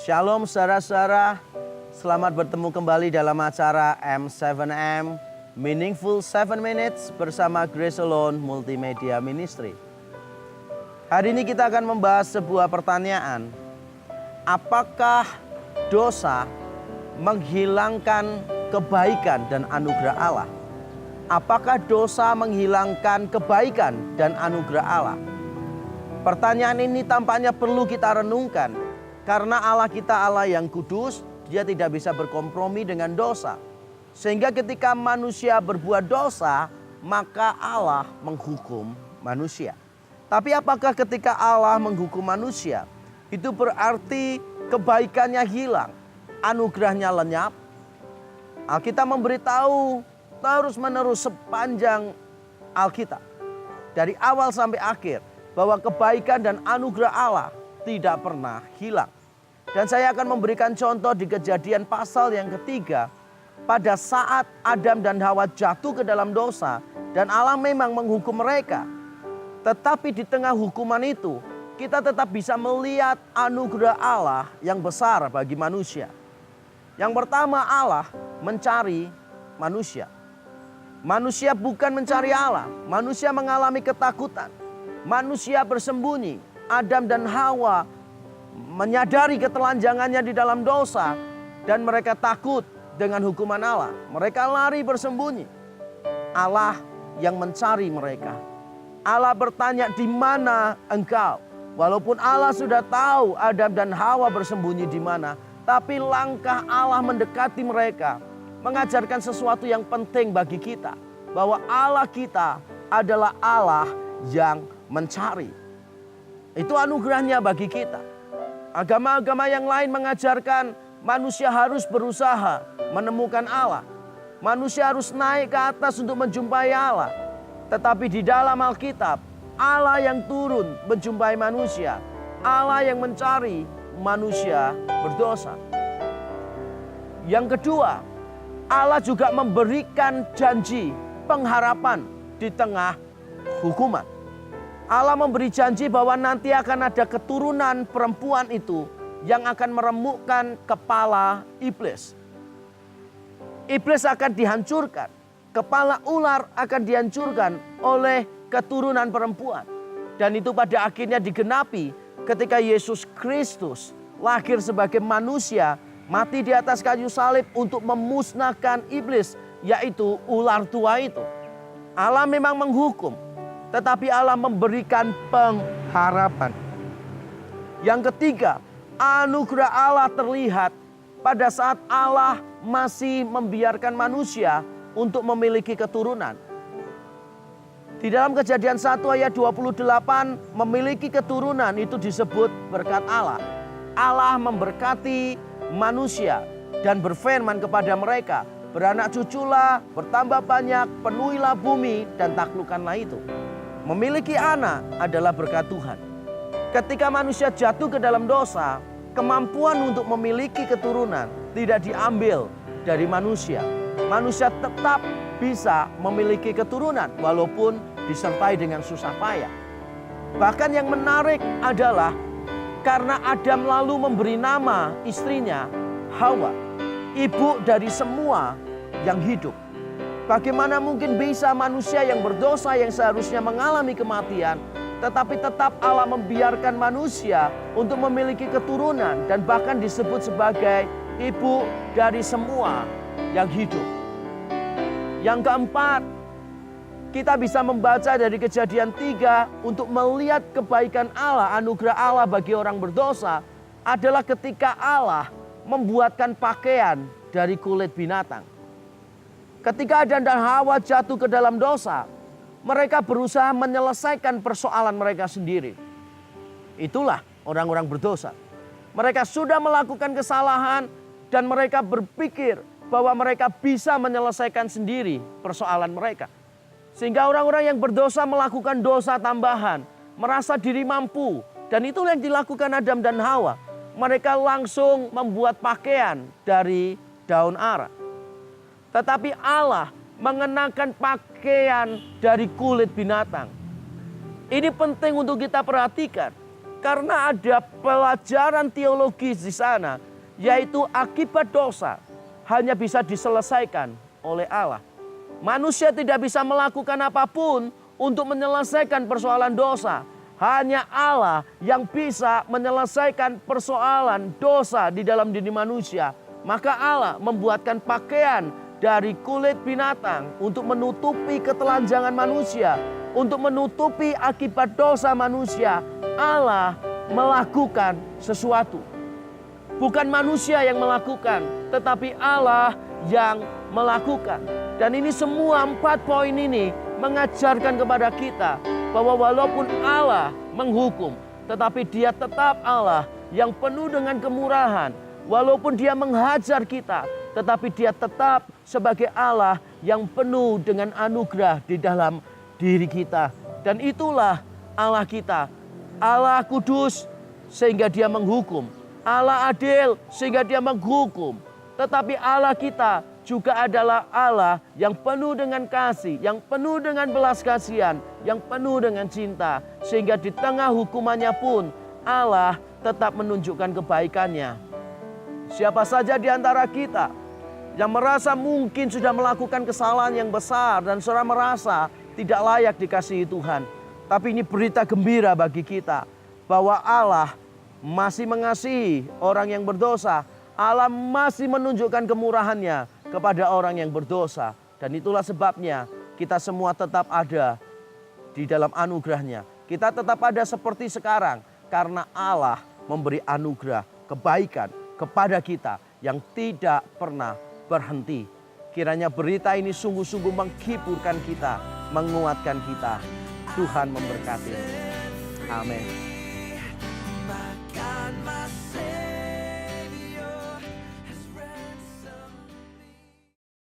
Shalom saudara-saudara, selamat bertemu kembali dalam acara M7M Meaningful 7 Minutes bersama Grace Alone Multimedia Ministry. Hari ini kita akan membahas sebuah pertanyaan. Apakah dosa menghilangkan kebaikan dan anugerah Allah? Apakah dosa menghilangkan kebaikan dan anugerah Allah? Pertanyaan ini tampaknya perlu kita renungkan. Karena Allah kita Allah yang kudus, Dia tidak bisa berkompromi dengan dosa. Sehingga ketika manusia berbuat dosa, maka Allah menghukum manusia. Tapi apakah ketika Allah menghukum manusia, itu berarti kebaikannya hilang, anugerahnya lenyap? Alkitab memberitahu terus-menerus sepanjang Alkitab, dari awal sampai akhir, bahwa kebaikan dan anugerah Allah tidak pernah hilang. Dan saya akan memberikan contoh di Kejadian pasal yang ketiga. Pada saat Adam dan Hawa jatuh ke dalam dosa dan Allah memang menghukum mereka. Tetapi di tengah hukuman itu kita tetap bisa melihat anugerah Allah yang besar bagi manusia. Yang pertama, Allah mencari manusia. Manusia bukan mencari Allah. Manusia mengalami ketakutan. Manusia bersembunyi. Adam dan Hawa menyadari ketelanjangannya di dalam dosa dan mereka takut dengan hukuman Allah. Mereka lari bersembunyi. Allah yang mencari mereka. Allah bertanya, "Di mana engkau?" Walaupun Allah sudah tahu Adam dan Hawa bersembunyi di mana, tapi langkah Allah mendekati mereka mengajarkan sesuatu yang penting bagi kita, bahwa Allah kita adalah Allah yang mencari. Itu anugerahnya bagi kita. Agama-agama yang lain mengajarkan manusia harus berusaha menemukan Allah. Manusia harus naik ke atas untuk menjumpai Allah. Tetapi di dalam Alkitab, Allah yang turun menjumpai manusia. Allah yang mencari manusia berdosa. Yang kedua, Allah juga memberikan janji pengharapan di tengah hukuman. Allah memberi janji bahwa nanti akan ada keturunan perempuan itu yang akan meremukkan kepala iblis. Iblis akan dihancurkan. Kepala ular akan dihancurkan oleh keturunan perempuan. Dan itu pada akhirnya digenapi ketika Yesus Kristus lahir sebagai manusia, mati di atas kayu salib untuk memusnahkan iblis, yaitu ular tua itu. Allah memang menghukum, tetapi Allah memberikan pengharapan. Yang ketiga, anugerah Allah terlihat pada saat Allah masih membiarkan manusia untuk memiliki keturunan. Di dalam Kejadian 1 ayat 28, memiliki keturunan itu disebut berkat Allah. Allah memberkati manusia dan berfirman kepada mereka, "Beranak cuculah, bertambah banyak, penuhilah bumi dan taklukkanlah itu." Memiliki anak adalah berkat Tuhan. Ketika manusia jatuh ke dalam dosa, kemampuan untuk memiliki keturunan tidak diambil dari manusia. Manusia tetap bisa memiliki keturunan walaupun disertai dengan susah payah. Bahkan yang menarik adalah karena Adam lalu memberi nama istrinya Hawa, ibu dari semua yang hidup. Bagaimana mungkin bisa manusia yang berdosa yang seharusnya mengalami kematian, tetapi tetap Allah membiarkan manusia untuk memiliki keturunan dan bahkan disebut sebagai ibu dari semua yang hidup. Yang keempat, kita bisa membaca dari Kejadian 3 untuk melihat kebaikan Allah, anugerah Allah bagi orang berdosa adalah ketika Allah membuatkan pakaian dari kulit binatang. Ketika Adam dan Hawa jatuh ke dalam dosa, mereka berusaha menyelesaikan persoalan mereka sendiri. Itulah orang-orang berdosa. Mereka sudah melakukan kesalahan dan mereka berpikir bahwa mereka bisa menyelesaikan sendiri persoalan mereka. Sehingga orang-orang yang berdosa melakukan dosa tambahan, merasa diri mampu. Dan itulah yang dilakukan Adam dan Hawa. Mereka langsung membuat pakaian dari daun ara. Tetapi Allah mengenakan pakaian dari kulit binatang. Ini penting untuk kita perhatikan. Karena ada pelajaran teologis di sana. Yaitu akibat dosa hanya bisa diselesaikan oleh Allah. Manusia tidak bisa melakukan apapun untuk menyelesaikan persoalan dosa. Hanya Allah yang bisa menyelesaikan persoalan dosa di dalam diri manusia. Maka Allah membuatkan pakaian dari kulit binatang untuk menutupi ketelanjangan manusia. Untuk menutupi akibat dosa manusia. Allah melakukan sesuatu. Bukan manusia yang melakukan, tetapi Allah yang melakukan. Dan ini semua 4 poin ini mengajarkan kepada kita bahwa walaupun Allah menghukum, tetapi Dia tetap Allah yang penuh dengan kemurahan. Walaupun Dia menghajar kita, tetapi Dia tetap sebagai Allah yang penuh dengan anugerah di dalam diri kita. Dan itulah Allah kita. Allah kudus sehingga Dia menghukum. Allah adil sehingga Dia menghukum. Tetapi Allah kita juga adalah Allah yang penuh dengan kasih, yang penuh dengan belas kasihan, yang penuh dengan cinta. Sehingga di tengah hukumannya pun Allah tetap menunjukkan kebaikannya. Siapa saja di antara kita yang merasa mungkin sudah melakukan kesalahan yang besar dan saudara merasa tidak layak dikasihi Tuhan. Tapi ini berita gembira bagi kita bahwa Allah masih mengasihi orang yang berdosa. Allah masih menunjukkan kemurahannya kepada orang yang berdosa. Dan itulah sebabnya kita semua tetap ada di dalam anugerahnya. Kita tetap ada seperti sekarang karena Allah memberi anugerah kebaikan kepada kita yang tidak pernah berhenti. Kiranya berita ini sungguh-sungguh menghiburkan kita, menguatkan kita. Tuhan memberkati. Amin.